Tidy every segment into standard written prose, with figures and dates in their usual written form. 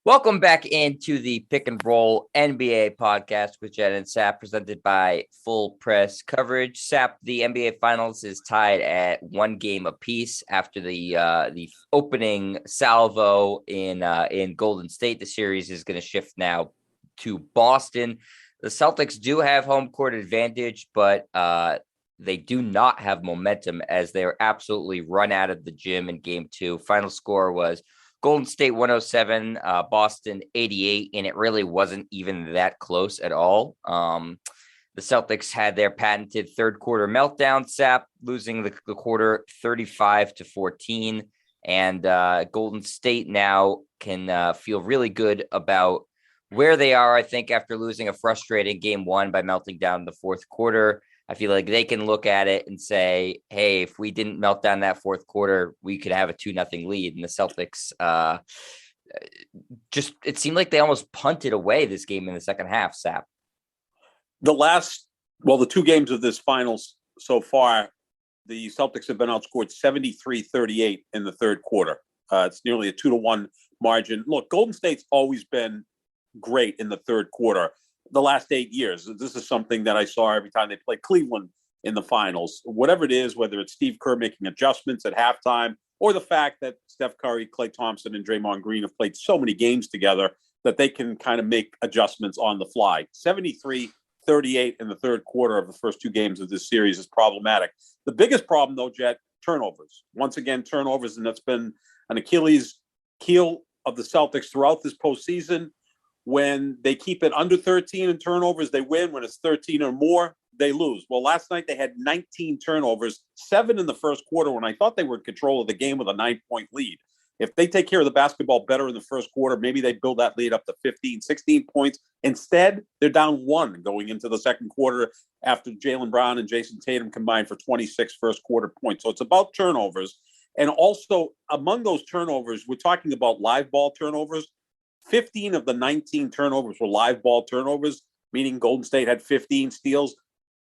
Welcome back into the Pick and Roll NBA podcast with Jen and Sap, presented by Full Press Coverage. Sap, the NBA Finals is tied at 1 game apiece after the opening salvo in Golden State. The series is going to shift now to Boston. The Celtics do have home court advantage, but they do not have momentum as they are absolutely run out of the gym in Game 2. Final score was Golden State 107, Boston 88, and it really wasn't even that close at all. The Celtics had their patented third quarter meltdown, Sap, losing the quarter 35-14, and Golden State now can feel really good about where they are, I think, after losing a frustrating Game 1 by melting down the fourth quarter. I feel like they can look at it and say, hey, if we didn't melt down that fourth quarter, we could have a 2-0 lead. And the Celtics it seemed like they almost punted away this game in the second half, Sap. The two games of this finals so far, the Celtics have been outscored 73-38 in the third quarter. It's nearly a 2-1 margin. Look, Golden State's always been great in the third quarter. The last 8 years. This is something that I saw every time they play Cleveland in the finals. Whatever it is, whether it's Steve Kerr making adjustments at halftime or the fact that Steph Curry, Klay Thompson, and Draymond Green have played so many games together that they can kind of make adjustments on the fly. 73-38 in the third quarter of the first two games of this series is problematic. The biggest problem, though, Jet, turnovers. Once again, turnovers, and that's been an Achilles heel of the Celtics throughout this postseason. When they keep it under 13 in turnovers, they win. When it's 13 or more, they lose. Well, last night they had 19 turnovers, 7 in the first quarter when I thought they were in control of the game with a 9-point lead. If they take care of the basketball better in the first quarter, maybe they build that lead up to 15, 16 points. Instead, they're down 1 going into the second quarter after Jaylen Brown and Jason Tatum combined for 26 first quarter points. So it's about turnovers. And also among those turnovers, we're talking about live ball turnovers. 15 of the 19 turnovers were live ball turnovers, meaning Golden State had 15 steals.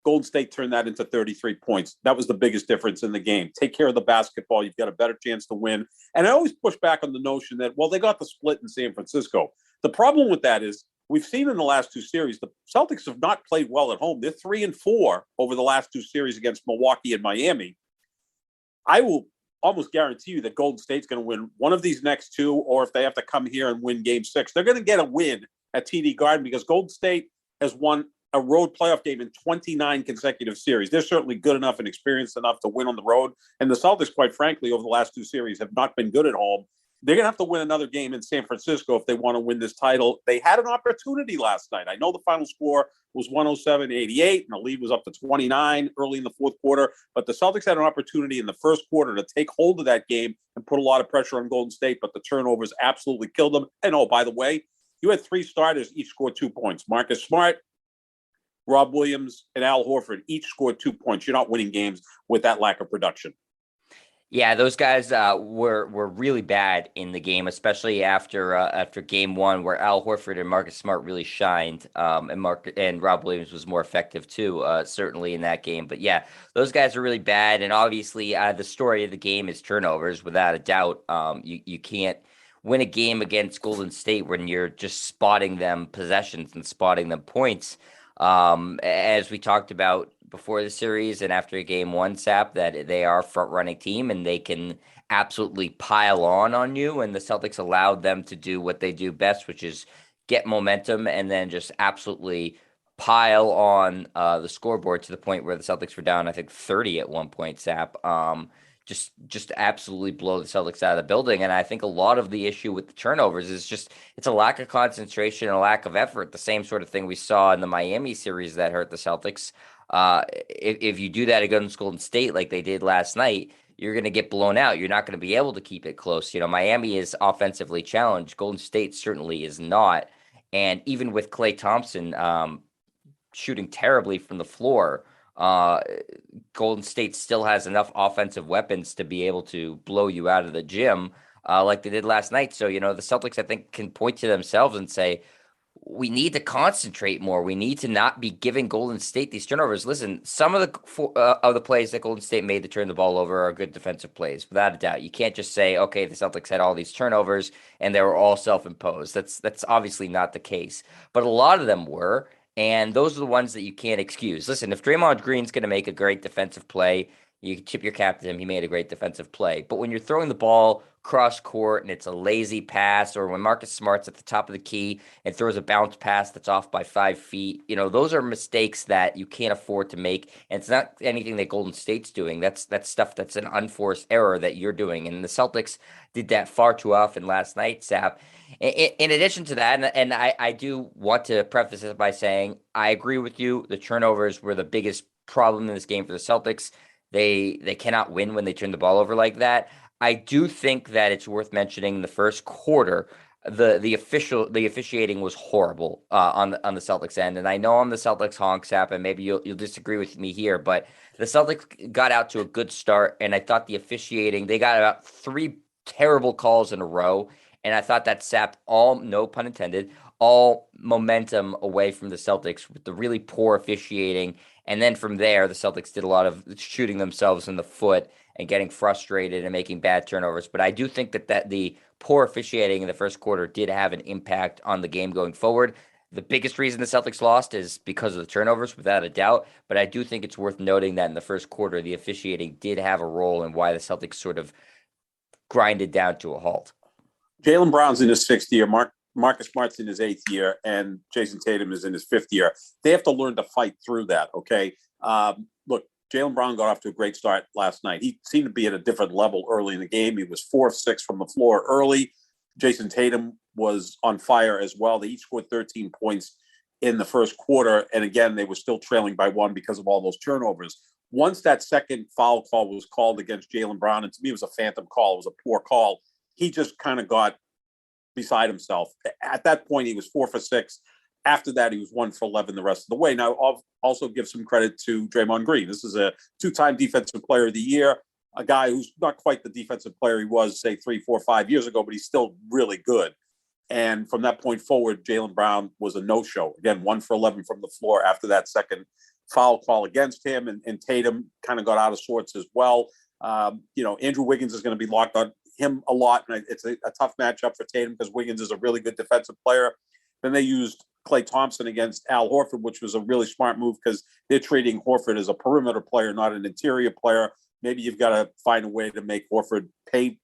Golden State turned that into 33 points. That was the biggest difference in the game. Take care of the basketball. You've got a better chance to win. And I always push back on the notion that, well, they got the split in San Francisco. The problem with that is we've seen in the last two series, the Celtics have not played well at home. They're 3-4 over the last two series against Milwaukee and Miami. I will almost guarantee you that Golden State's going to win one of these next two, or if they have to come here and win Game 6, they're going to get a win at TD Garden because Golden State has won a road playoff game in 29 consecutive series. They're certainly good enough and experienced enough to win on the road. And the Celtics, quite frankly, over the last two series have not been good at home. They're going to have to win another game in San Francisco if they want to win this title. They had an opportunity last night. I know the final score was 107-88, and the lead was up to 29 early in the fourth quarter. But the Celtics had an opportunity in the first quarter to take hold of that game and put a lot of pressure on Golden State, but the turnovers absolutely killed them. And, oh, by the way, you had 3 starters, each scored 2 points. Marcus Smart, Rob Williams, and Al Horford each scored 2 points. You're not winning games with that lack of production. Yeah, those guys were really bad in the game, especially after Game 1, where Al Horford and Marcus Smart really shined, and Rob Williams was more effective too, certainly in that game. But yeah, those guys are really bad, and obviously the story of the game is turnovers, without a doubt. You can't win a game against Golden State when you're just spotting them possessions and spotting them points. As we talked about before the series and after Game 1, Sap, that they are a front-running team and they can absolutely pile on you. And the Celtics allowed them to do what they do best, which is get momentum and then just absolutely pile on the scoreboard to the point where the Celtics were down, I think, 30 at one point, Sap. Just absolutely blow the Celtics out of the building. And I think a lot of the issue with the turnovers is just it's a lack of concentration and a lack of effort. The same sort of thing we saw in the Miami series that hurt the Celtics. If you do that against Golden State like they did last night, you're going to get blown out. You're not going to be able to keep it close. You know, Miami is offensively challenged. Golden State certainly is not. And even with Klay Thompson shooting terribly from the floor, Golden State still has enough offensive weapons to be able to blow you out of the gym like they did last night. So, you know, the Celtics, I think, can point to themselves and say, we need to concentrate more. We need to not be giving Golden State these turnovers. Listen, some of the plays that Golden State made to turn the ball over are good defensive plays, without a doubt. You can't just say, okay, the Celtics had all these turnovers and they were all self-imposed. That's obviously not the case, but a lot of them were, and those are the ones that you can't excuse. Listen, if Draymond Green's going to make a great defensive play, you tip your cap to him. He made a great defensive play. But when you're throwing the ball cross court and it's a lazy pass, or when Marcus Smart's at the top of the key and throws a bounce pass that's off by 5 feet, those are mistakes that you can't afford to make. And it's not anything that Golden State's doing. That's stuff that's an unforced error that you're doing. And the Celtics did that far too often last night, Sap. In addition to that, and I do want to preface this by saying I agree with you. The turnovers were the biggest problem in this game for the Celtics. They cannot win when they turn the ball over like that. I do think that it's worth mentioning in the first quarter, the officiating was horrible on the Celtics end, and I know I'm the Celtics honk Sap, and maybe you'll disagree with me here, but the Celtics got out to a good start, and I thought the officiating, they got about three terrible calls in a row, and I thought that sapped all, no pun intended, all momentum away from the Celtics with the really poor officiating. And then from there, the Celtics did a lot of shooting themselves in the foot and getting frustrated and making bad turnovers. But I do think that the poor officiating in the first quarter did have an impact on the game going forward. The biggest reason the Celtics lost is because of the turnovers, without a doubt. But I do think it's worth noting that in the first quarter, the officiating did have a role in why the Celtics sort of grinded down to a halt. Jaylen Brown's in his sixth year. Marcus Smart's in his eighth year, and Jason Tatum is in his fifth year. They have to learn to fight through that. Okay, look, Jaylen Brown got off to a great start last night. He seemed to be at a different level early in the game. He was 4 of 6 from the floor early. Jason Tatum was on fire as well. They each scored 13 points in the first quarter, and again, they were still trailing by one because of all those turnovers. Once that second foul call was called against Jaylen Brown, and to me it was a phantom call, it was a poor call, he just kind of got beside himself. At that point, he was 4 for 6. After that, he was 1 for 11 the rest of the way. Now, I'll also give some credit to Draymond Green. This is a 2-time Defensive Player of the Year, a guy who's not quite the defensive player he was, say, 3, 4, 5 years ago, but he's still really good. And from that point forward, Jaylen Brown was a no-show. Again, 1 for 11 from the floor after that second foul call against him, and Tatum kind of got out of sorts as well. Andrew Wiggins is going to be locked on him a lot, and it's a tough matchup for Tatum because Wiggins is a really good defensive player. Then they used Klay Thompson against Al Horford, which was a really smart move because they're treating Horford as a perimeter player, not an interior player. Maybe you've got to find a way to make Horford pay,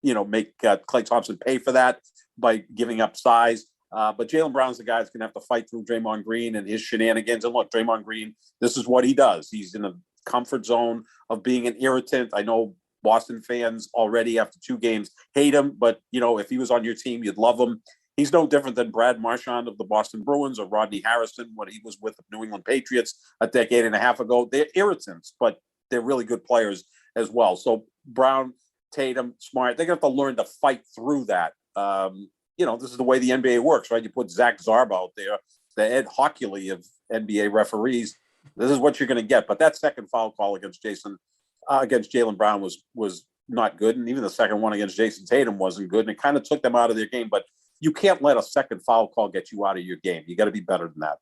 make Klay Thompson pay for that by giving up size. But Jaylen Brown's the guy that's going to have to fight through Draymond Green and his shenanigans. And look, Draymond Green, this is what he does. He's in a comfort zone of being an irritant. I know Boston fans already after 2 games hate him, but if he was on your team, you'd love him. He's no different than Brad Marchand of the Boston Bruins or Rodney Harrison when he was with the New England Patriots a decade and a half ago. They're irritants, but they're really good players as well. So Brown, Tatum, Smart, they're going to have to learn to fight through that. This is the way the NBA works, right? You put Zach Zarb out there, the Ed Hockley of NBA referees. This is what you're going to get. But that second foul call against Jaylen Brown was not good, and even the second one against Jason Tatum wasn't good, and it kind of took them out of their game. But you can't let a second foul call get you out of your game. You got to be better than that.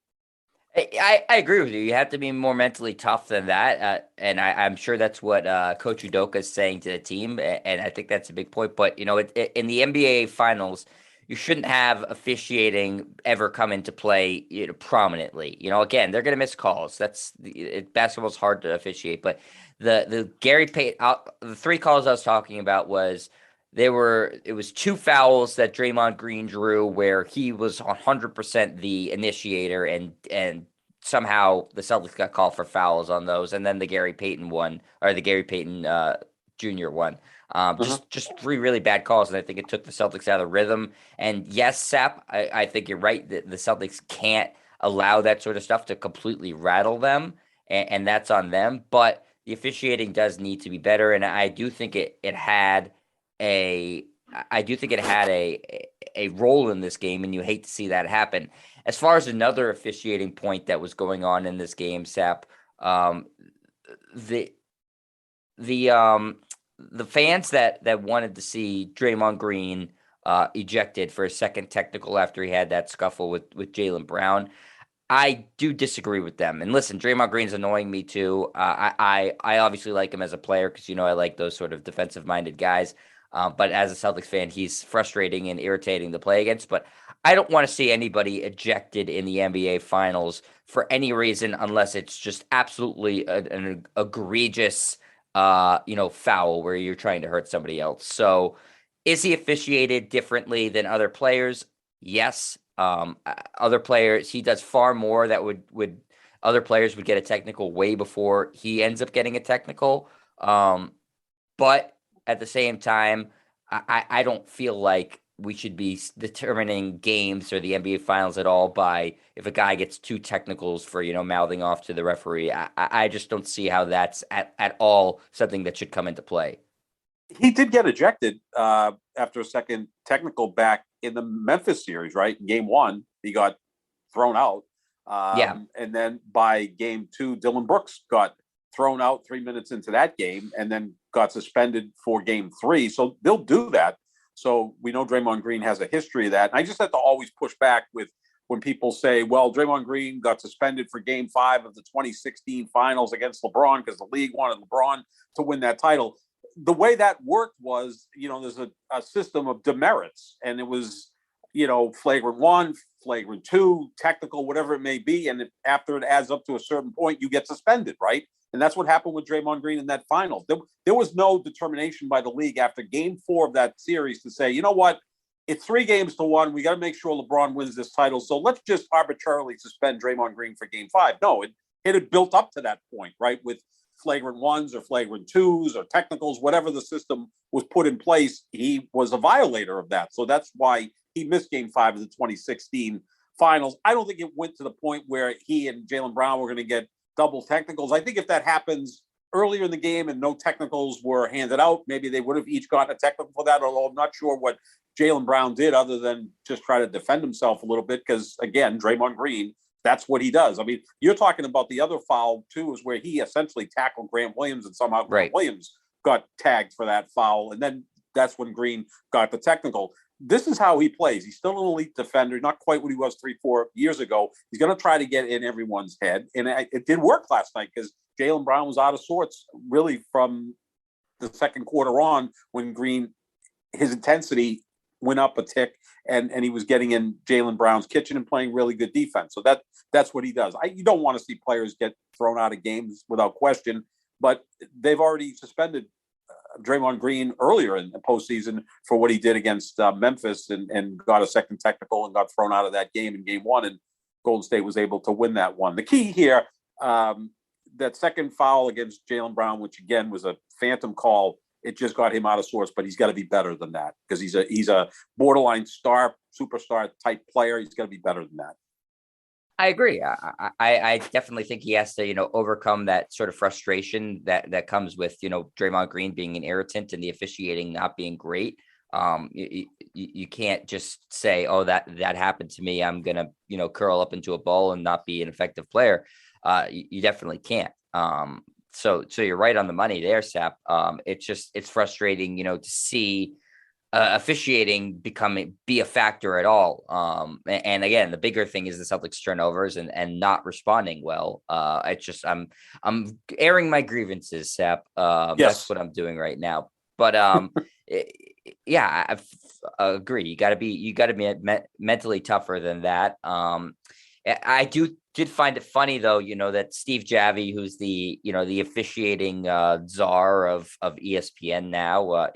I agree with you. You have to be more mentally tough than that, and I'm sure that's what Coach Udoka is saying to the team, and I think that's a big point. But in the NBA Finals, you shouldn't have officiating ever come into play prominently. Again, they're going to miss calls. Basketball's hard to officiate, but the Gary Payton, the 3 calls I was talking about it was 2 fouls that Draymond Green drew where he was 100% the initiator, and somehow the Celtics got called for fouls on those, and then the Gary Payton one, or the Gary Payton Jr. one. Just 3 really bad calls, and I think it took the Celtics out of rhythm. And yes, Sap, I think you're right that the Celtics can't allow that sort of stuff to completely rattle them, and that's on them. But the officiating does need to be better, and I do think it had a I do think it had a role in this game, and you hate to see that happen. As far as another officiating point that was going on in this game, Sap, um, the the um, the fans that wanted to see Draymond Green ejected for a second technical after he had that scuffle with Jaylen Brown. I do disagree with them. And listen, Draymond Green's annoying me too. I obviously like him as a player because I like those sort of defensive minded guys. But as a Celtics fan, he's frustrating and irritating to play against. But I don't want to see anybody ejected in the NBA Finals for any reason unless it's just absolutely an egregious, foul where you're trying to hurt somebody else. So, is he officiated differently than other players? Yes. Other players, he does far more that would other players would get a technical way before he ends up getting a technical. But at the same time, I don't feel like we should be determining games or the NBA Finals at all by if a guy gets two technicals for mouthing off to the referee. I just don't see how that's at all something that should come into play. He did get ejected after a second technical back in the Memphis series, right? In game one, he got thrown out. And then by game two, Dylan Brooks got thrown out 3 minutes into that game and then got suspended for game three. So they'll do that. So we know Draymond Green has a history of that. And I just have to always push back with when people say, well, Draymond Green got suspended for game 5 of the 2016 finals against LeBron because the league wanted LeBron to win that title. The way that worked was, there's a system of demerits, and it was, flagrant 1, flagrant 2, technical, whatever it may be. And after it adds up to a certain point, you get suspended, right? And that's what happened with Draymond Green in that finals. There was no determination by the league after game 4 of that series to say, you know what, it's 3-1. We got to make sure LeBron wins this title. So let's just arbitrarily suspend Draymond Green for game 5. No, it had built up to that point, right? With flagrant 1s or flagrant 2s or technicals, whatever the system was put in place, he was a violator of that. So that's why he missed game 5 of the 2016 finals. I don't think it went to the point where he and Jaylen Brown were going to get double technicals. I think if that happens earlier in the game and no technicals were handed out, maybe they would have each gotten a technical for that, although I'm not sure what Jaylen Brown did other than just try to defend himself a little bit because, again, Draymond Green, that's what he does. I mean, you're talking about the other foul, too, is where he essentially tackled Grant Williams and somehow Grant Williams got tagged for that foul. And then that's when Green got the technical. This is how he plays. He's still an elite defender, not quite what he was 3-4 years ago. He's going to try to get in everyone's head. And it did work last night because Jaylen Brown was out of sorts really from the second quarter on when Green, his intensity went up a tick and he was getting in Jaylen Brown's kitchen and playing really good defense. So that's what he does. You don't want to see players get thrown out of games without question, but they've already suspended Draymond Green earlier in the postseason for what he did against Memphis and got a second technical and got thrown out of that game in game 1. And Golden State was able to win that one. The key here, that second foul against Jaylen Brown, which again was a phantom call, it just got him out of sorts, but he's got to be better than that because he's a borderline superstar type player. He's got to be better than that. I agree. I definitely think he has to, overcome that sort of frustration that comes with, Draymond Green being an irritant and the officiating not being great. You can't just say, oh, that happened to me, I'm going to, curl up into a ball and not be an effective player. You definitely can't. So you're right on the money there, Sap. It's frustrating, to see officiating be a factor at all. And again, the bigger thing is the Celtics turnovers and not responding well. I'm airing my grievances, Sap. Yes. That's what I'm doing right now. But yeah, I agree. You got to be mentally tougher than that. I did find it funny though, that Steve Javie, who's the officiating czar of ESPN now,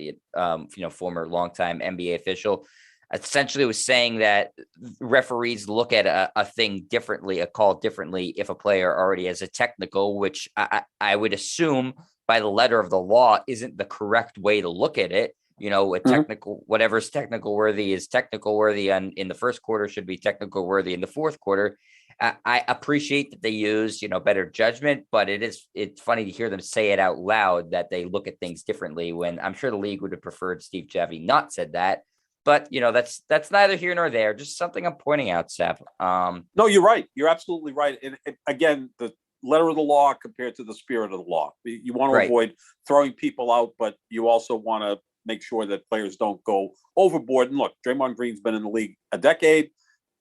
former longtime NBA official, essentially was saying that referees look at a thing differently, a call differently if a player already has a technical, which I would assume by the letter of the law isn't the correct way to look at it. A technical, whatever's technical worthy is technical worthy, and in the first quarter should be technical worthy in the fourth quarter. I appreciate that they use, better judgment, but it's funny to hear them say it out loud that they look at things differently when I'm sure the league would have preferred Steve Javie not said that. But, that's neither here nor there. Just something I'm pointing out, Seth. No, you're right. You're absolutely right. And again, the letter of the law compared to the spirit of the law. You want to avoid throwing people out, but you also want to make sure that players don't go overboard. And look, Draymond Green's been in the league a decade.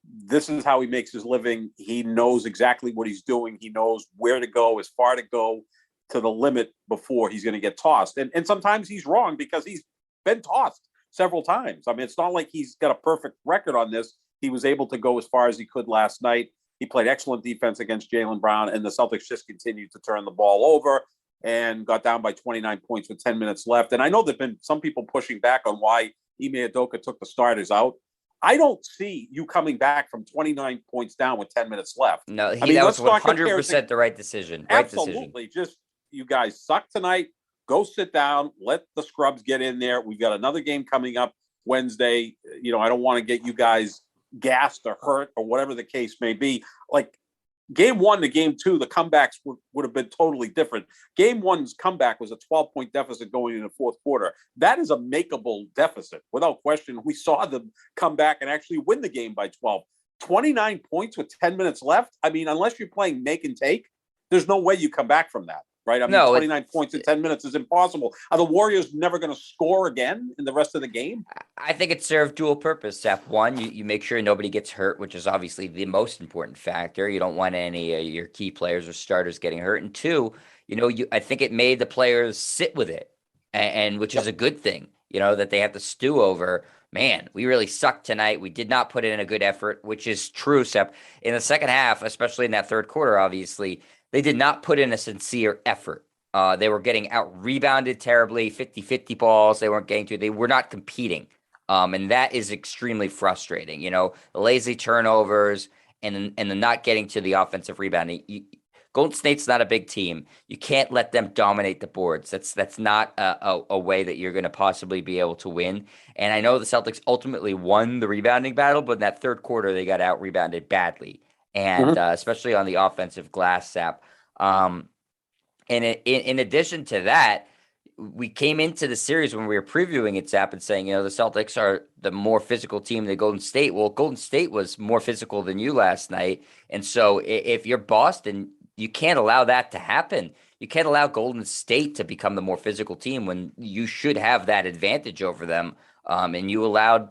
This is how he makes his living. He knows exactly what he's doing. He knows where to go, as far to go to the limit before he's going to get tossed. And sometimes he's wrong because he's been tossed several times. I mean, it's not like he's got a perfect record on this. He was able to go as far as he could last night. He played excellent defense against Jaylen Brown, and the Celtics just continued to turn the ball over and got down by 29 points with 10 minutes left. And I know there have been some people pushing back on why Ime Udoka took the starters out. I don't see you coming back from 29 points down with 10 minutes left. No, that was 100% the right decision. Absolutely. Just, you guys suck tonight. Go sit down. Let the scrubs get in there. We've got another game coming up Wednesday. I don't want to get you guys gassed or hurt or whatever the case may be. Like, game 1 to game 2, the comebacks would have been totally different. Game 1's comeback was a 12-point deficit going in the fourth quarter. That is a makeable deficit, without question. We saw them come back and actually win the game by 12. 29 points with 10 minutes left. I mean, unless you're playing make and take, there's no way you come back from that, right? I mean, 29 points in 10 minutes is impossible. Are the Warriors never going to score again in the rest of the game? I think it served dual purpose, Seth. One, you make sure nobody gets hurt, which is obviously the most important factor. You don't want any of your key players or starters getting hurt. And two, I think it made the players sit with it, and which is a good thing, that they have to stew over. Man, we really sucked tonight. We did not put in a good effort, which is true, Seth. In the second half, especially in that third quarter, obviously, they did not put in a sincere effort. They were getting out-rebounded terribly, 50-50 balls. They weren't getting to. They were not competing. And that is extremely frustrating. The lazy turnovers and the not getting to the offensive rebounding. Golden State's not a big team. You can't let them dominate the boards. That's not a way that you're going to possibly be able to win. And I know the Celtics ultimately won the rebounding battle, but in that third quarter, they got out-rebounded badly. And especially on the offensive glass, Sap. And in addition to that, we came into the series when we were previewing it, Zap, and saying, the Celtics are the more physical team than Golden State. Well, Golden State was more physical than you last night. And so if you're Boston, you can't allow that to happen. You can't allow Golden State to become the more physical team when you should have that advantage over them. And you allowed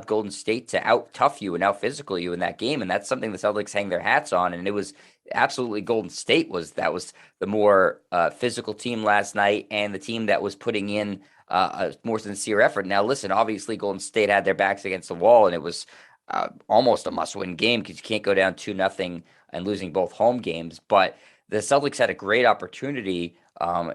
Golden State to out-tough you and out-physical you in that game. And that's something the Celtics hang their hats on. And it was absolutely Golden State was the more physical team last night, and the team that was putting in a more sincere effort. Now, listen, obviously Golden State had their backs against the wall, and it was almost a must-win game because you can't go down 2-0 and losing both home games. But the Celtics had a great opportunity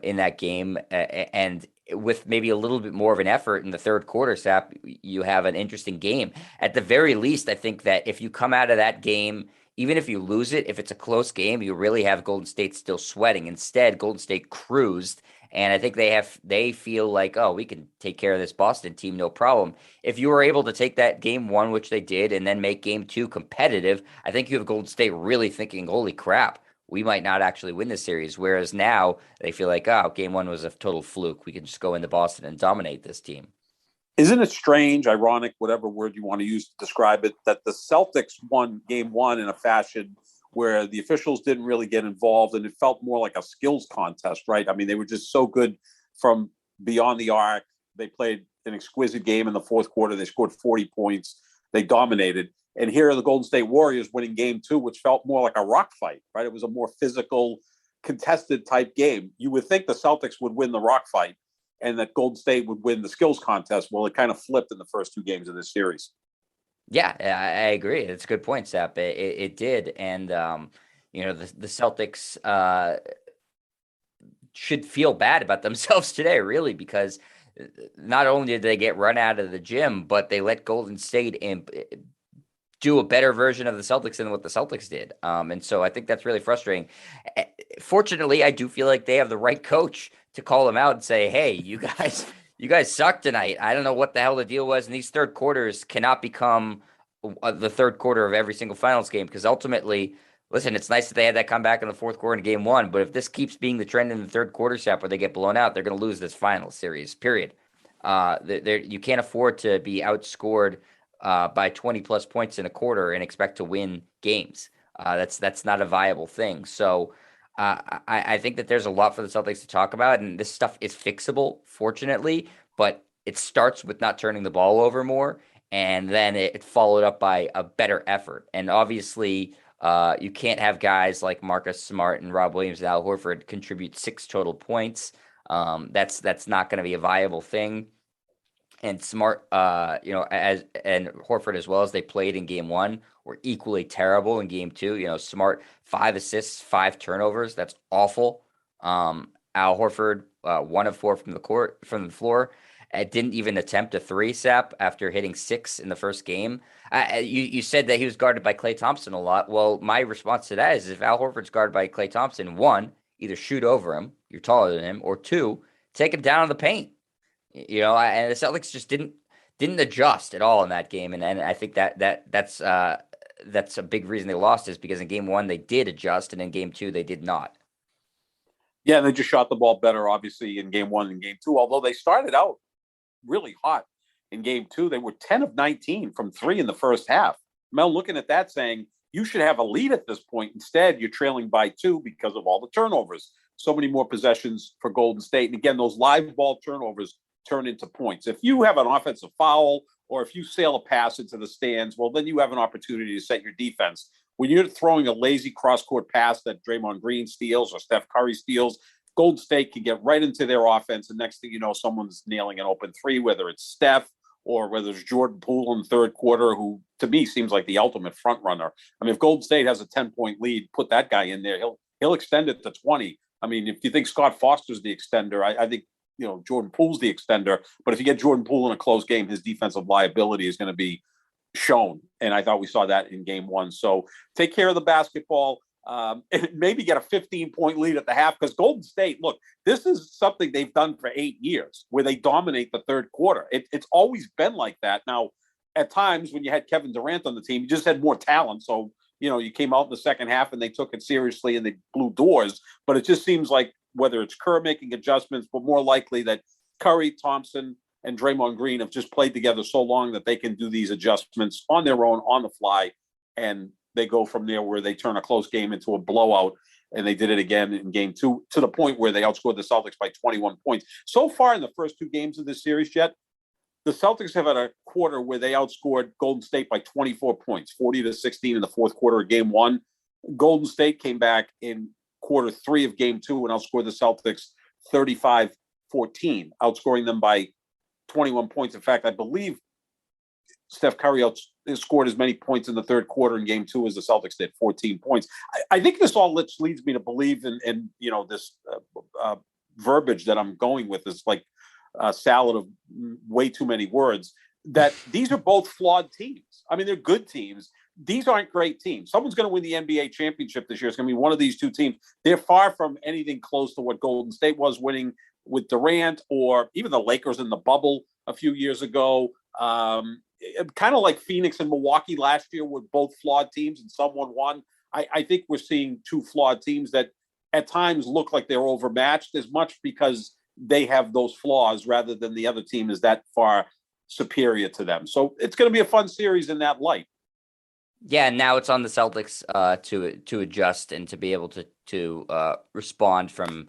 in that game, and with maybe a little bit more of an effort in the third quarter, Sap, you have an interesting game. At the very least, I think that if you come out of that game, even if you lose it, if it's a close game, you really have Golden State still sweating. Instead, Golden State cruised, and I think they feel like, oh, we can take care of this Boston team, no problem. If you were able to take that game 1, which they did, and then make game 2 competitive, I think you have Golden State really thinking, holy crap, we might not actually win this series. Whereas now they feel like, oh, game 1 was a total fluke. We can just go into Boston and dominate this team. Isn't it strange, ironic, whatever word you want to use to describe it, that the Celtics won game 1 in a fashion where the officials didn't really get involved, and it felt more like a skills contest, right? I mean, they were just so good from beyond the arc. They played an exquisite game in the fourth quarter. They scored 40 points. They dominated. And here are the Golden State Warriors winning game 2, which felt more like a rock fight, right? It was a more physical, contested type game. You would think the Celtics would win the rock fight and that Golden State would win the skills contest. Well, it kind of flipped in the first 2 games of this series. Yeah, I agree. It's a good point, Sap. It did. And, the Celtics should feel bad about themselves today, really, because not only did they get run out of the gym, but they let Golden State do a better version of the Celtics than what the Celtics did. And so I think that's really frustrating. Fortunately, I do feel like they have the right coach to call them out and say, hey, you guys suck tonight. I don't know what the hell the deal was. And these third quarters cannot become the third quarter of every single finals game, because ultimately, listen, it's nice that they had that comeback in the fourth quarter in game 1, but if this keeps being the trend in the third quarter, Sap, where they get blown out, they're going to lose this final series, period. You can't afford to be outscored by 20 plus points in a quarter and expect to win games. That's not a viable thing. So I think that there's a lot for the Celtics to talk about, and this stuff is fixable, fortunately, but it starts with not turning the ball over more, and then it followed up by a better effort. And obviously, you can't have guys like Marcus Smart and Rob Williams and Al Horford contribute 6 total points. That's not going to be a viable thing. And Smart, as and Horford as well, as they played in game one, were equally terrible in game two. Smart 5 assists, 5 turnovers. That's awful. Al Horford, 1 of 4 from the floor. Didn't even attempt a three sap after hitting 6 in the first game. You said that he was guarded by Klay Thompson a lot. Well, my response to that is if Al Horford's guarded by Klay Thompson, one, either shoot over him, you're taller than him, or two, take him down in the paint. And the Celtics just didn't adjust at all in that game, and I think that's a big reason they lost is because in game one they did adjust, and in game two they did not. Yeah, and they just shot the ball better, obviously, in game one and game two. Although they started out really hot in game two, they were 10 of 19 from three in the first half. Mel looking at that saying you should have a lead at this point. Instead, you're trailing by 2 because of all the turnovers. So many more possessions for Golden State, and again, those live ball turnovers turn into points. If you have an offensive foul or if you sail a pass into the stands, well, then you have an opportunity to set your defense. When you're throwing a lazy cross-court pass that Draymond Green steals or Steph Curry steals, Golden State can get right into their offense, and next thing you know, someone's nailing an open three, whether it's Steph or whether it's Jordan Poole in the third quarter, who to me seems like the ultimate front runner. I mean, if Golden State has a 10-point lead, put that guy in there. He'll extend it to 20. I mean, if you think Scott Foster's the extender, I think Jordan Poole's the extender, but if you get Jordan Poole in a close game, his defensive liability is going to be shown. And I thought we saw that in game one. So take care of the basketball and maybe get a 15-point lead at the half because Golden State, look, this is something they've done for 8 years where they dominate the third quarter. It's always been like that. Now, at times when you had Kevin Durant on the team, you just had more talent. So, you came out in the second half and they took it seriously and they blew doors. But it just seems like whether it's Kerr making adjustments, but more likely that Curry, Thompson, and Draymond Green have just played together so long that they can do these adjustments on their own, on the fly, and they go from there where they turn a close game into a blowout, and they did it again in game two to the point where they outscored the Celtics by 21 points. So far in the first 2 games of this series, Jet, the Celtics have had a quarter where they outscored Golden State by 24 points, 40-16 in the fourth quarter of game one. Golden State came back in quarter 3 of game 2 and outscored the Celtics 35-14, outscoring them by 21 points. In fact, I believe Steph Curry scored as many points in the third quarter in game 2 as the Celtics did, 14 points. I think this all leads me to believe in this verbiage that I'm going with is like a salad of way too many words, that these are both flawed teams. I mean, they're good teams. These aren't great teams. Someone's going to win the NBA championship this year. It's going to be one of these 2 teams. They're far from anything close to what Golden State was winning with Durant or even the Lakers in the bubble a few years ago. Kind of like Phoenix and Milwaukee last year were both flawed teams and someone won. I think we're seeing 2 flawed teams that at times look like they're overmatched as much because they have those flaws rather than the other team is that far superior to them. So it's going to be a fun series in that light. Yeah, and now it's on the Celtics to adjust and to be able to respond from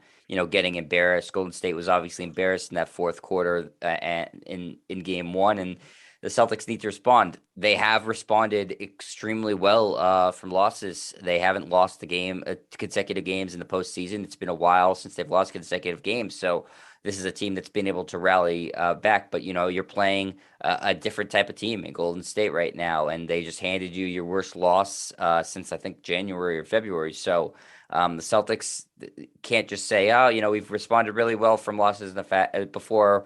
getting embarrassed. Golden State was obviously embarrassed in that fourth quarter and in game one, and the Celtics need to respond. They have responded extremely well from losses. They haven't lost the game consecutive games in the postseason. It's been a while since they've lost consecutive games, so this is a team that's been able to rally back. But you're playing a different type of team in Golden State right now, and they just handed you your worst loss since I think January or February. So the Celtics can't just say, "Oh, we've responded really well from losses in the before."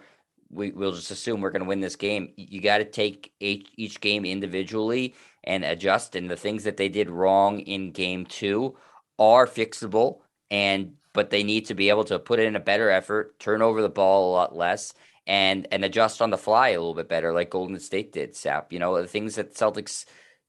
We'll just assume we're going to win this game. You got to take each game individually and adjust. And the things that they did wrong in game 2 are fixable, but they need to be able to put in a better effort, turn over the ball a lot less, and adjust on the fly a little bit better, like Golden State did. Sap, the things that Celtics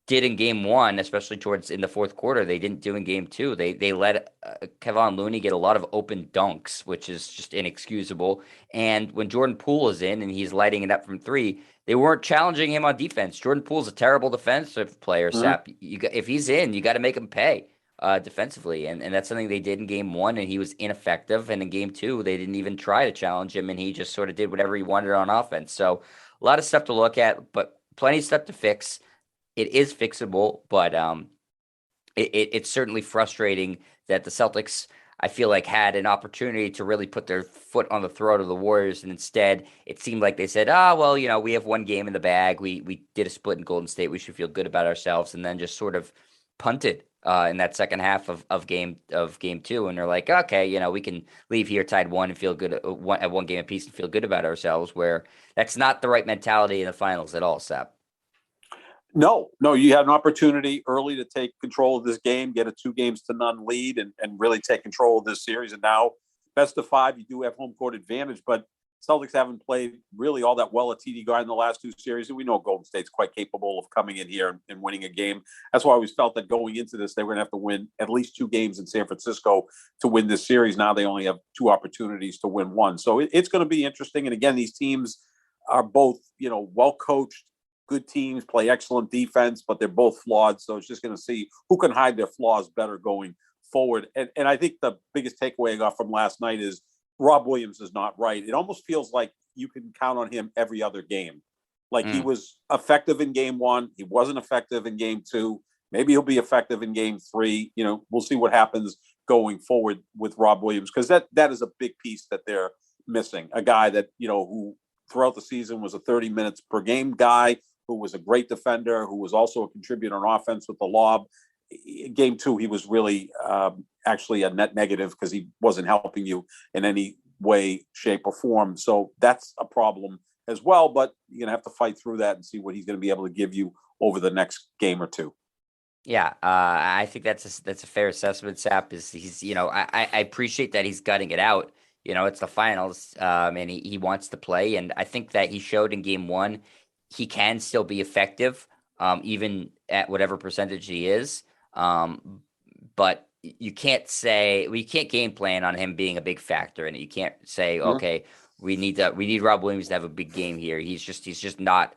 did in game 1, especially towards in the fourth quarter, they didn't do in game 2. They let Kevon Looney get a lot of open dunks, which is just inexcusable. And when Jordan Poole is in and he's lighting it up from 3, they weren't challenging him on defense. Jordan Poole's a terrible defensive player, Sap. If he's in, you got to make him pay. defensively, and that's something they did in game one, and he was ineffective. And in game two, they didn't even try to challenge him, and he just sort of did whatever he wanted on offense. So a lot of stuff to look at, but plenty of stuff to fix. It is fixable, but it's certainly frustrating that the Celtics, I feel like, had an opportunity to really put their foot on the throat of the Warriors, and instead it seemed like they said, "Ah, well, we have one game in the bag. We did a split in Golden State. We should feel good about ourselves," and then just sort of punted in that second half of game two, and they're like, "Okay, we can leave here tied one and feel good at one game apiece and feel good about ourselves." Where that's not the right mentality in the finals at all, Sap. No, you had an opportunity early to take control of this game, get a 2-0 lead, and really take control of this series. And now, best of five, you do have home court advantage, but Celtics haven't played really all that well at TD Garden in the last two series, and we know Golden State's quite capable of coming in here and winning a game. That's why I always felt that going into this, they were going to have to win at least 2 games in San Francisco to win this series. Now they only have 2 opportunities to win one. So it's going to be interesting. And again, these teams are both, well coached, good teams, play excellent defense, but they're both flawed. So it's just going to see who can hide their flaws better going forward. And I think the biggest takeaway I got from last night is Rob Williams is not right. It almost feels like you can count on him every other game. Like he was effective in game one. He wasn't effective in game two. Maybe he'll be effective in game three. We'll see what happens going forward with Rob Williams, because that is a big piece that they're missing. A guy that, who throughout the season was a 30 minutes per game guy, who was a great defender, who was also a contributor on offense with the lob. In game two, he was really actually a net negative because he wasn't helping you in any way, shape, or form. So that's a problem as well, but you're going to have to fight through that and see what he's going to be able to give you over the next game or two. Yeah, I think that's a fair assessment. Sap is he's I appreciate that he's gutting it out. It's the finals, and he wants to play, and I think that he showed in game one he can still be effective, even at whatever percentage he is. But you can't say we can't game plan on him being a big factor in it. You can't say, okay, we need Rob Williams to have a big game here. He's just not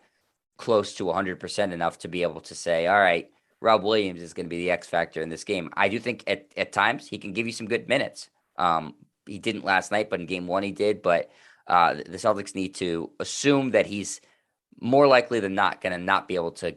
close to 100% enough to be able to say, all right, Rob Williams is going to be the X factor in this game. I do think at times he can give you some good minutes. He didn't last night, but in game one he did. But the Celtics need to assume that he's more likely than not going to not be able to,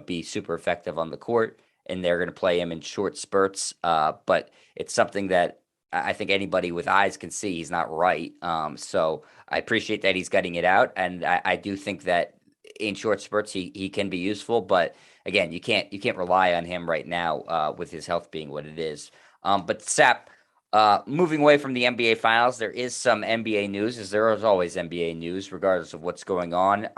be super effective on the court, and they're going to play him in short spurts. But it's something that I think anybody with eyes can see he's not right. So I appreciate that he's getting it out, and I do think that in short spurts he can be useful. But again, you can't rely on him right now with his health being what it is. But Sap, moving away from the NBA Finals, there is some NBA news, as there is always NBA news, regardless of what's going on.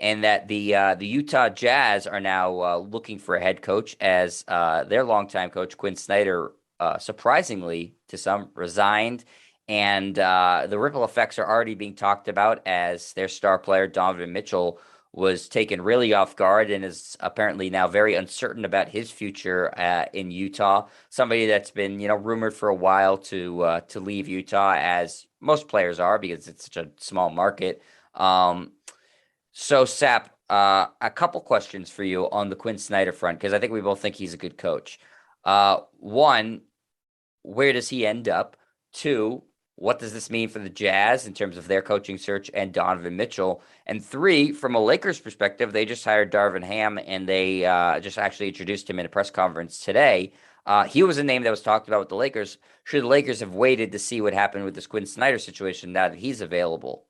And that the Utah Jazz are now looking for a head coach, as their longtime coach Quin Snyder, surprisingly to some, resigned, and the ripple effects are already being talked about, as their star player Donovan Mitchell was taken really off guard and is apparently now very uncertain about his future in Utah. Somebody that's been, rumored for a while to leave Utah, as most players are, because it's such a small market. So, Sap, a couple questions for you on the Quin Snyder front, because I think we both think he's a good coach. One, where does he end up? Two, what does this mean for the Jazz in terms of their coaching search and Donovan Mitchell? And three, from a Lakers perspective, they just hired Darvin Ham, and they just actually introduced him in a press conference today. He was a name that was talked about with the Lakers. Should the Lakers have waited to see what happened with this Quin Snyder situation now that he's available?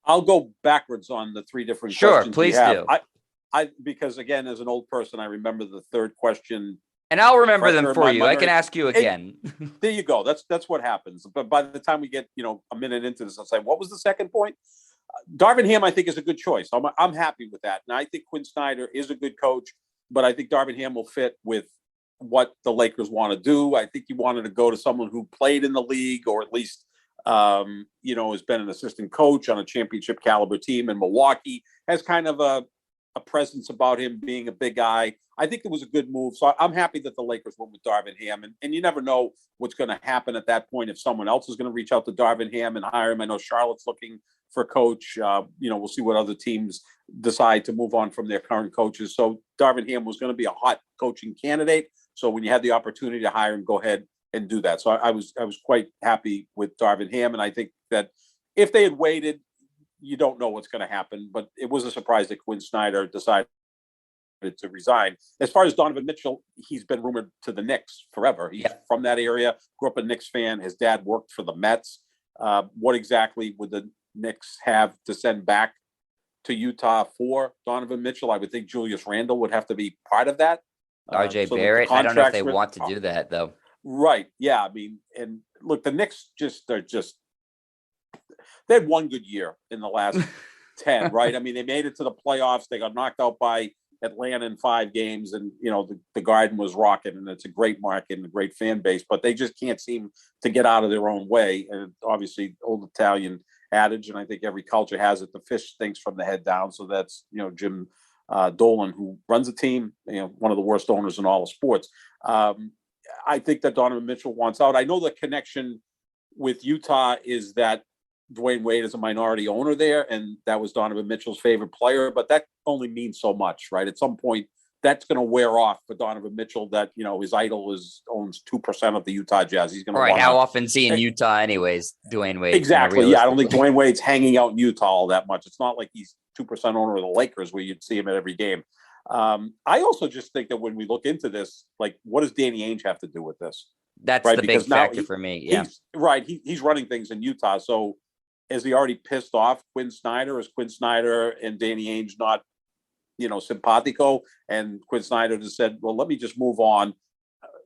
I'll go backwards on the three different Sure, questions please you have. do. Because again, as an old person, I remember the third question. And I'll remember them for you. I can ask you again. There you go. That's what happens. But by the time we get, a minute into this, I'll say, what was the second point? Darvin Ham, I think, is a good choice. I'm happy with that. And I think Quin Snyder is a good coach, but I think Darvin Ham will fit with what the Lakers want to do. I think he wanted to go to someone who played in the league, or at least, has been an assistant coach on a championship caliber team in Milwaukee, has kind of a presence about him being a big guy. I think it was a good move. So I'm happy that the Lakers went with Darvin Ham. And you never know what's going to happen at that point, if someone else is going to reach out to Darvin Ham and hire him. I know Charlotte's looking for a coach. We'll see what other teams decide to move on from their current coaches. So Darvin Ham was going to be a hot coaching candidate. So when you had the opportunity to hire him, go ahead and do that. So I was quite happy with Darvin Ham, and I think that if they had waited, you don't know what's going to happen. But it was a surprise that Quin Snyder decided to resign. As far as Donovan Mitchell, he's been rumored to the Knicks forever. He's from that area, grew up a Knicks fan. His dad worked for the Mets. What exactly would the Knicks have to send back to Utah for Donovan Mitchell? I would think Julius Randle would have to be part of that. RJ Barrett. I don't know if they want to do that, though. Right. Yeah. I mean, and look, the Knicks they had one good year in the last 10, right? I mean, they made it to the playoffs. They got knocked out by Atlanta in 5 games, and the Garden was rocking, and it's a great market and a great fan base, but they just can't seem to get out of their own way. And obviously, old Italian adage, and I think every culture has it: the fish stinks from the head down. So that's Jim Dolan, who runs a team, one of the worst owners in all of sports. I think that Donovan Mitchell wants out. I know the connection with Utah is that Dwayne Wade is a minority owner there, and that was Donovan Mitchell's favorite player, but that only means so much, right? At some point, that's going to wear off for Donovan Mitchell, that, his idol owns 2% of the Utah Jazz. He's going to Right. How often is he in Utah anyways, Dwayne Wade? Exactly. Yeah, I don't think Dwayne Wade's hanging out in Utah all that much. It's not like he's 2% owner of the Lakers where you'd see him at every game. I also just think that when we look into this, like, what does Danny Ainge have to do with this? That's right? The big factor for me. Yeah. He's running things in Utah. So is he already pissed off Quin Snyder? Is Quin Snyder and Danny Ainge not, simpatico? And Quin Snyder just said, well, let me just move on.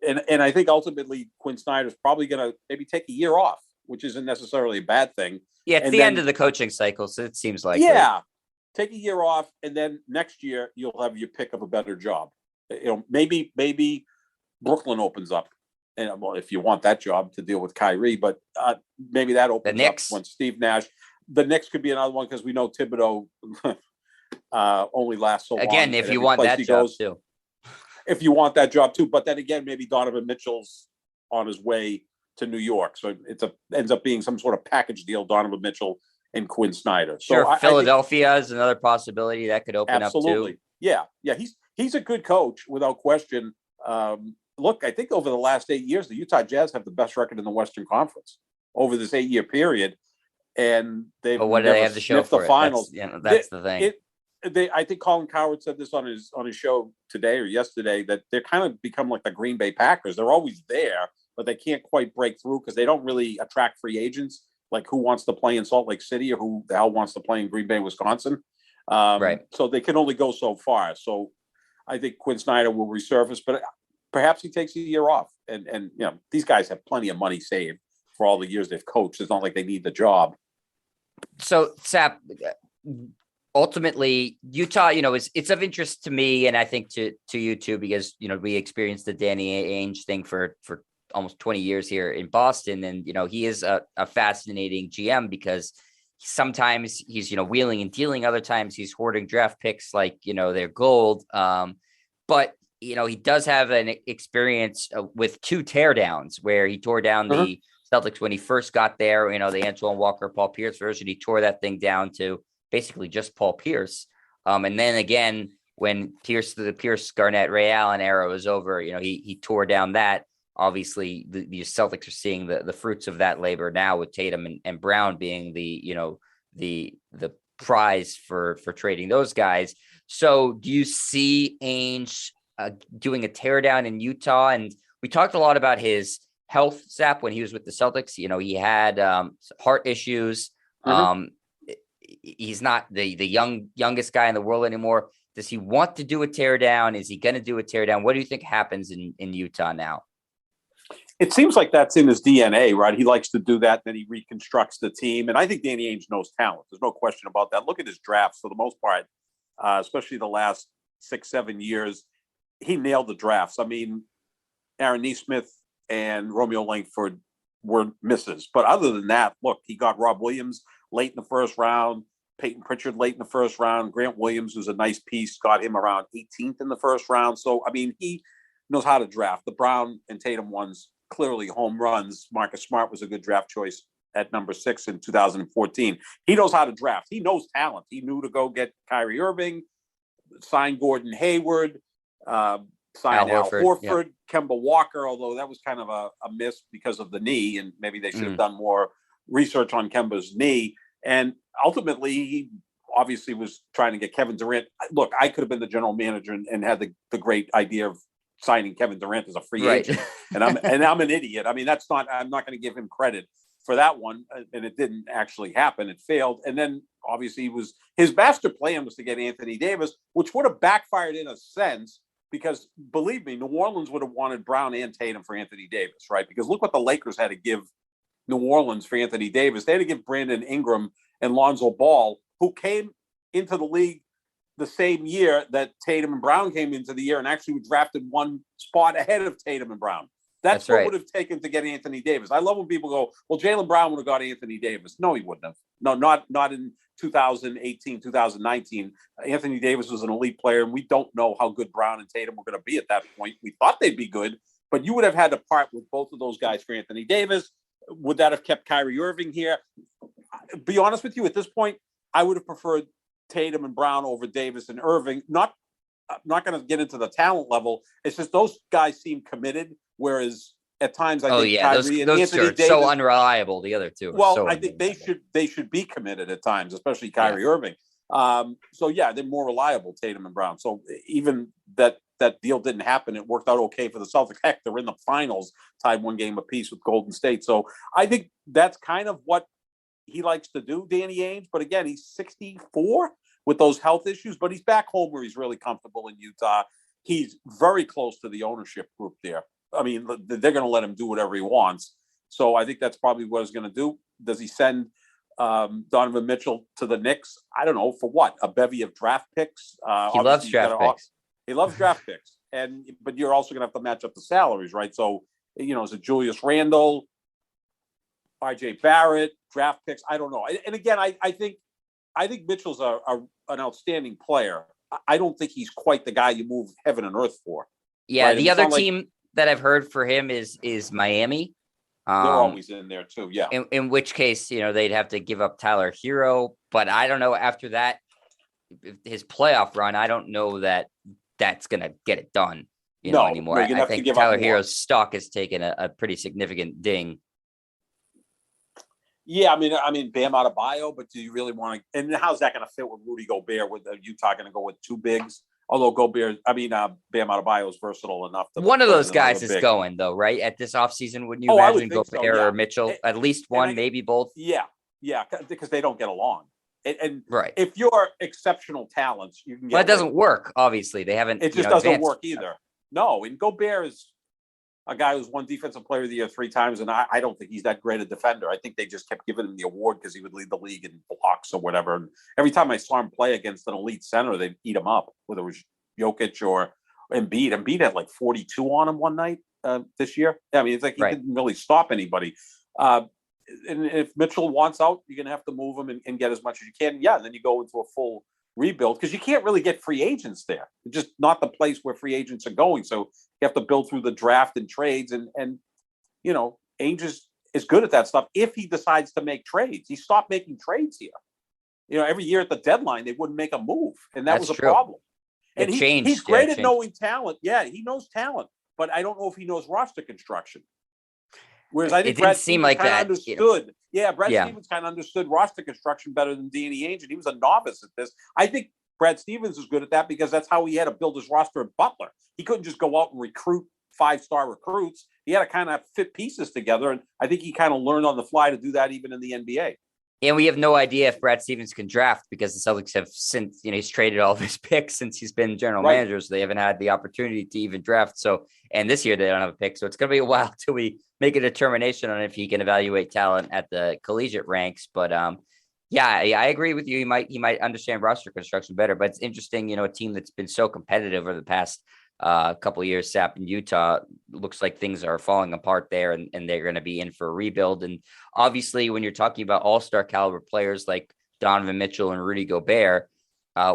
And I think ultimately Quin Snyder's probably going to maybe take a year off, which isn't necessarily a bad thing. Yeah, it's the end of the coaching cycle, so it seems like. Yeah. Take a year off, and then next year you'll have your pick of a better job. Maybe Brooklyn opens up, and if you want that job to deal with Kyrie, but maybe that opens up when Steve Nash. The Knicks could be another one, because we know Thibodeau only lasts so long. Again, if you want that job too. If you want that job too, but then again, maybe Donovan Mitchell's on his way to New York, so ends up being some sort of package deal. Donovan Mitchell and Quin Snyder. So sure, Philadelphia is another possibility that could open up too. Absolutely. Yeah. He's a good coach without question. Look, I think over the last 8 years, the Utah Jazz have the best record in the Western Conference over this 8-year period, and they've what do they have to show for the finals. That's the thing. I think Colin Cowherd said this on his show today or yesterday, that they're kind of become like the Green Bay Packers. They're always there, but they can't quite break through because they don't really attract free agents. Like, who wants to play in Salt Lake City, or who the hell wants to play in Green Bay, Wisconsin? Right. So they can only go so far. So I think Quin Snyder will resurface, but perhaps he takes a year off. And these guys have plenty of money saved for all the years they've coached. It's not like they need the job. So, Sap, ultimately, Utah, it's of interest to me, and I think to you too, because we experienced the Danny Ainge thing for almost 20 years here in Boston. And, he is a fascinating GM, because sometimes he's, wheeling and dealing. Other times he's hoarding draft picks like, they're gold. But, he does have an experience with 2 teardowns, where he tore down the Celtics when he first got there, the Antoine Walker, Paul Pierce version. He tore that thing down to basically just Paul Pierce. And then again, when the Pierce, Garnett, Ray Allen era was over, he tore down that. Obviously, the Celtics are seeing the fruits of that labor now, with Tatum and Brown being the prize for trading those guys. So do you see Ainge doing a teardown in Utah? And we talked a lot about his health, Zap, when he was with the Celtics. He had heart issues. He's not the youngest guy in the world anymore. Does he want to do a teardown? Is he going to do a teardown? What do you think happens in Utah now? It seems like that's in his DNA, right? He likes to do that, then he reconstructs the team. And I think Danny Ainge knows talent. There's no question about that. Look at his drafts for the most part, especially the last 6-7 years. He nailed the drafts. I mean, Aaron Nesmith and Romeo Langford were misses. But other than that, look, he got Rob Williams late in the first round, Peyton Pritchard late in the first round, Grant Williams, who's a nice piece, got him around 18th in the first round. So, I mean, he knows how to draft. The Brown and Tatum ones, clearly home runs. Marcus Smart was a good draft choice at number 6 in 2014. He knows how to draft. He knows talent. He knew to go get Kyrie Irving, sign Gordon Hayward, Al sign Al Horford. Yep. Horford, Kemba Walker, although that was kind of a miss because of the knee, and maybe they should have done more research on Kemba's knee. And ultimately, he obviously was trying to get Kevin Durant. Look, I could have been the general manager and had the great idea of signing Kevin Durant as a free agent, and I'm an idiot. I mean, I'm not going to give him credit for that one, and it didn't actually happen. It failed, and then obviously his master plan was to get Anthony Davis, which would have backfired in a sense. Because believe me, New Orleans would have wanted Brown and Tatum for Anthony Davis, right? Because look what the Lakers had to give New Orleans for Anthony Davis. They had to give Brandon Ingram and Lonzo Ball, who came into the league the same year that Tatum and Brown came into the year and actually were drafted one spot ahead of Tatum and Brown. That's what right. would have taken to get Anthony Davis. I love when people go, well, Jaylen Brown would have got Anthony Davis. No, he wouldn't have. No, not in 2018, 2019. Anthony Davis was an elite player, and we don't know how good Brown and Tatum were going to be at that point. We thought they'd be good, but you would have had to part with both of those guys for Anthony Davis. Would that have kept Kyrie Irving here? Be honest with you, at this point, I would have preferred Tatum and Brown over Davis and Irving. I'm not going to get into the talent level. It's just those guys seem committed, whereas at times I think Kyrie and Anthony Davis so unreliable. The other two. Well, so I think they should be committed at times, especially Kyrie Irving. So yeah, they're more reliable, Tatum and Brown. So even that deal didn't happen. It worked out okay for the Celtics. Heck, they're in the finals, tied one game apiece with Golden State. So I think that's kind of what he likes to do, Danny Ainge. But again, he's 64 with those health issues, but he's back home where he's really comfortable in Utah. He's very close to the ownership group there. I mean, they're going to let him do whatever he wants. So I think that's probably what he's going to do. Does he send Donovan Mitchell to the Knicks? I don't know. For what? A bevy of draft picks? He loves draft picks. He loves draft picks. But you're also going to have to match up the salaries, right? So, is it Julius Randle, RJ Barrett, draft picks? I don't know. And again, I think Mitchell's an outstanding player. I don't think he's quite the guy you move heaven and earth for. Yeah, right? The other team that I've heard for him is Miami. They're always in there too. Yeah. In which case, they'd have to give up Tyler Hero, but I don't know after that, his playoff run, I don't know that that's going to get it done, anymore. I think Tyler Hero's stock has taken a pretty significant ding. Yeah, I mean, Bam Adebayo, but do you really want to? And how's that going to fit with Rudy Gobert? With Utah going to go with two bigs? Although Bam Adebayo is versatile enough. One of those guys is going though, right? At this offseason, wouldn't you imagine Gobert or Mitchell? At least one, maybe both. Yeah, because they don't get along. And right, if you're exceptional talents, you can get. Well, it doesn't work. Obviously, they haven't. It just doesn't work either. No, and Gobert is a guy who's won Defensive Player of the Year 3 times, and I don't think he's that great a defender. I think they just kept giving him the award because he would lead the league in blocks or whatever. And every time I saw him play against an elite center, they'd eat him up, whether it was Jokic or Embiid. Embiid had like 42 on him one night this year. I mean, it's like he didn't really stop anybody. And if Mitchell wants out, you're going to have to move him and get as much as you can. Yeah, and then you go into a full rebuild because you can't really get free agents there. It's just not the place where free agents are going. So you have to build through the draft and trades. And Ainge is good at that stuff if he decides to make trades. He stopped making trades here. Every year at the deadline, they wouldn't make a move. And that was a problem. And he's great at knowing talent. Yeah, he knows talent. But I don't know if he knows roster construction. Whereas I think Brad Stevens kind of understood. Yeah, Brad Stevens kind of understood roster construction better than Danny Ainge, and he was a novice at this. I think Brad Stevens is good at that because that's how he had to build his roster at Butler. He couldn't just go out and recruit 5-star recruits. He had to kind of fit pieces together, and I think he kind of learned on the fly to do that even in the NBA. And we have no idea if Brad Stevens can draft because the Celtics have since, he's traded all of his picks since he's been general manager. So they haven't had the opportunity to even draft. So, and this year they don't have a pick. So it's going to be a while till we make a determination on if he can evaluate talent at the collegiate ranks. But I agree with you. He might understand roster construction better, but it's interesting, a team that's been so competitive over the past couple of years, Sap in Utah, looks like things are falling apart there and they're going to be in for a rebuild. And obviously when you're talking about all-star caliber players like Donovan Mitchell and Rudy Gobert,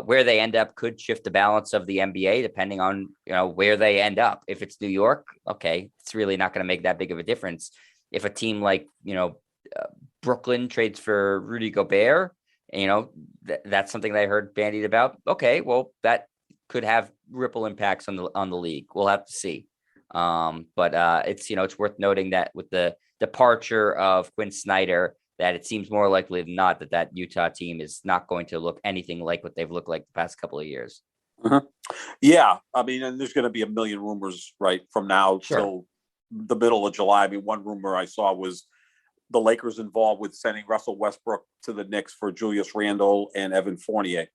where they end up could shift the balance of the NBA depending on, where they end up. If it's New York, okay, it's really not going to make that big of a difference. If a team like, Brooklyn trades for Rudy Gobert, that's something that I heard bandied about. Okay, well, that could have ripple impacts on the league. We'll have to see. But it's worth noting that with the departure of Quin Snyder, that it seems more likely than not that Utah team is not going to look anything like what they've looked like the past couple of years. Mm-hmm. Yeah, I mean, and there's going to be a million rumors right from now till the middle of July. I mean, one rumor I saw was the Lakers involved with sending Russell Westbrook to the Knicks for Julius Randle and Evan Fournier.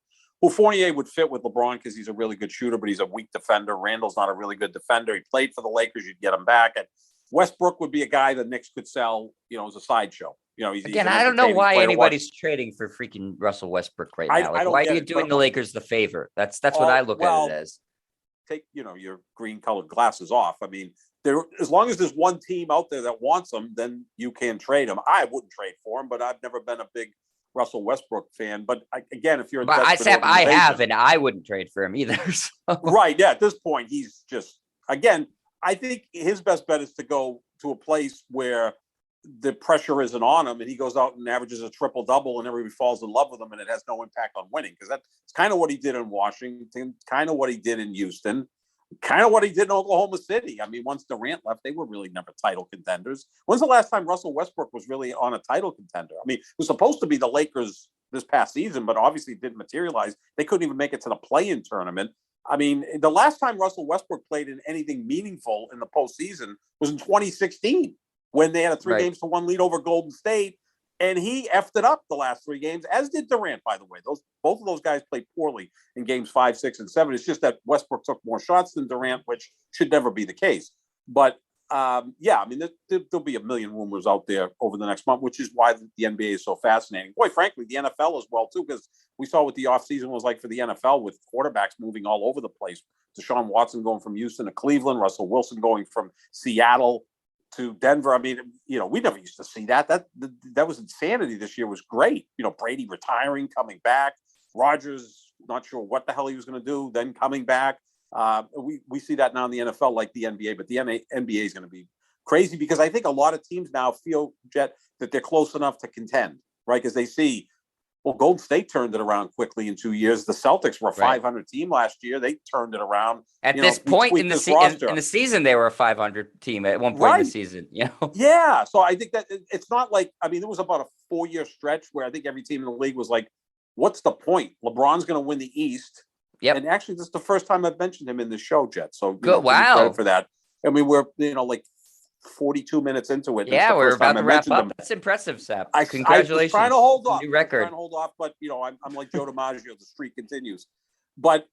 Who Fournier would fit with LeBron because he's a really good shooter, but he's a weak defender. Randall's not a really good defender. He played for the Lakers. You'd get him back. And Westbrook would be a guy the Knicks could sell, as a sideshow. He's I don't know why anybody's trading for freaking Russell Westbrook right now. Why are you doing the Lakers the favor? That's what I look at it as. Take your green colored glasses off. I mean, as long as there's one team out there that wants him, then you can trade him. I wouldn't trade for him, but I've never been a big Russell Westbrook fan. But again, if you're I have, and I wouldn't trade for him either. So. Right. Yeah. At this point, he's just, again, I think his best bet is to go to a place where the pressure isn't on him and he goes out and averages a triple-double and everybody falls in love with him and it has no impact on winning, because that's kind of what he did in Washington, kind of what he did in Houston, kind of what he did in Oklahoma City. I mean, once Durant left, they were really never title contenders. When's the last time Russell Westbrook was really on a title contender? I mean, it was supposed to be the Lakers this past season, but obviously it didn't materialize. They couldn't even make it to the play-in tournament. I mean, the last time Russell Westbrook played in anything meaningful in the postseason was in 2016 when they had a 3-1 lead over Golden State, and he effed it up the last 3 games, as did Durant, by the way. Both of those guys played poorly in games 5, 6, and 7. It's just that Westbrook took more shots than Durant, which should never be the case. But I mean, there'll be a million rumors out there over the next month, which is why the NBA is so fascinating. Boy, frankly, the NFL as well, too, because we saw what the offseason was like for the NFL with quarterbacks moving all over the place. Deshaun Watson going from Houston to Cleveland, Russell Wilson going from Seattle to Denver. I mean, we never used to see that. That was insanity. This year was great. Brady retiring, coming back. Rodgers, not sure what the hell he was going to do, then coming back. We see that now in the NFL like the NBA, but the NBA is going to be crazy because I think a lot of teams now feel, Jet, that they're close enough to contend, right? Because they see, well, Golden State turned it around quickly in 2 years. The Celtics were a 500 team last year. They turned it around. At this point in the season, they were a 500 team at one point in the season. Yeah. So I think that it's not like, I mean, there was about a 4-year stretch where I think every team in the league was like, what's the point? LeBron's going to win the East. Yep. And actually, this is the first time I've mentioned him in the show, Jet. So good. Wow. For that. I mean, we're, like 42 minutes into it. Yeah, we're about to wrap up. That's impressive, Sap. Congratulations. I'm trying to hold off. New record. I'm trying to hold off, but, I'm like Joe DiMaggio. The streak continues. But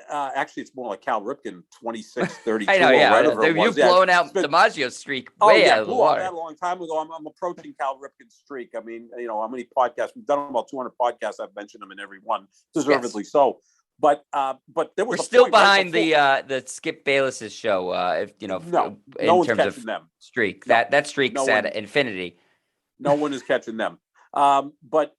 actually, it's more like Cal Ripken, 26-32. I know, yeah. You've blown out DiMaggio's streak way out of the water. That a long time ago. I'm approaching Cal Ripken's streak. I mean, how many podcasts? We've done about 200 podcasts. I've mentioned him in every one, deservedly so. But there was we're still behind the Skip Bayless's show. In terms of them. Streak, that streak's at infinity. No one is catching them. But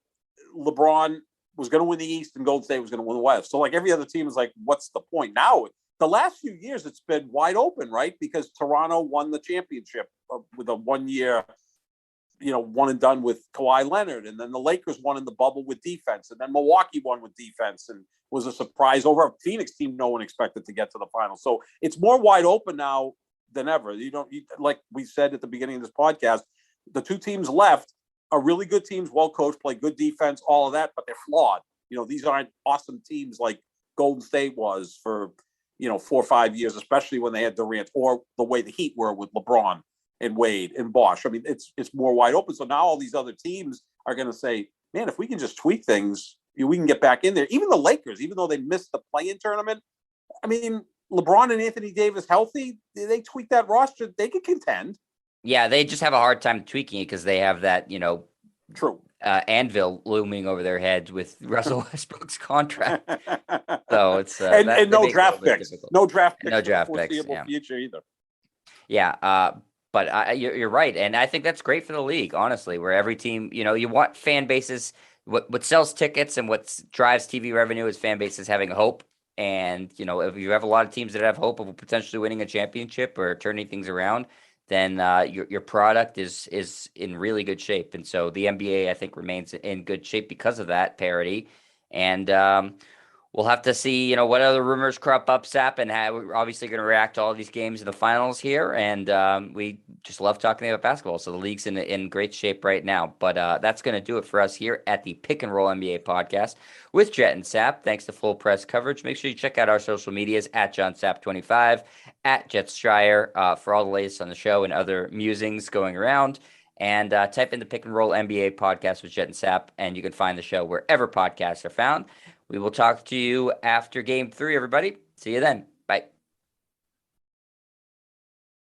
LeBron was going to win the East, and Golden State was going to win the West. So like every other team is like, what's the point? Now, the last few years, it's been wide open, right? Because Toronto won the championship with a 1-year. One and done with Kawhi Leonard, and then the Lakers won in the bubble with defense, and then Milwaukee won with defense and was a surprise over a Phoenix team no one expected to get to the finals. So it's more wide open now than ever. Like we said at the beginning of this podcast, the 2 teams left are really good teams, well coached, play good defense, all of that, but they're flawed. These aren't awesome teams like Golden State was for 4 or 5 years, especially when they had Durant, or the way the Heat were with LeBron and Wade and Bosch. I mean, it's more wide open. So now all these other teams are going to say, man, if we can just tweak things, we can get back in there. Even the Lakers, even though they missed the play-in tournament, I mean, LeBron and Anthony Davis healthy, they tweak that roster, they could contend. Yeah, they just have a hard time tweaking it because they have that, true anvil looming over their heads with Russell Westbrook's contract. So it's and no draft picks, no draft picks, no draft picks, future either. Yeah, but you're right, and I think that's great for the league, honestly, where every team, you want fan bases. What sells tickets and what drives TV revenue is fan bases having hope. And, if you have a lot of teams that have hope of potentially winning a championship or turning things around, then your product is in really good shape. And so the NBA, I think, remains in good shape because of that parity. And We'll have to see, what other rumors crop up, Sap, and how we're obviously going to react to all these games in the finals here. And we just love talking about basketball. So the league's in great shape right now. But that's going to do it for us here at the Pick and Roll NBA podcast with Jet and Sap. Thanks to Full Press Coverage. Make sure you check out our social medias at JohnSap25, at Jet Stryer for all the latest on the show and other musings going around. And type in the Pick and Roll NBA podcast with Jet and Sap, and you can find the show wherever podcasts are found. We will talk to you after game 3, everybody. See you then. Bye.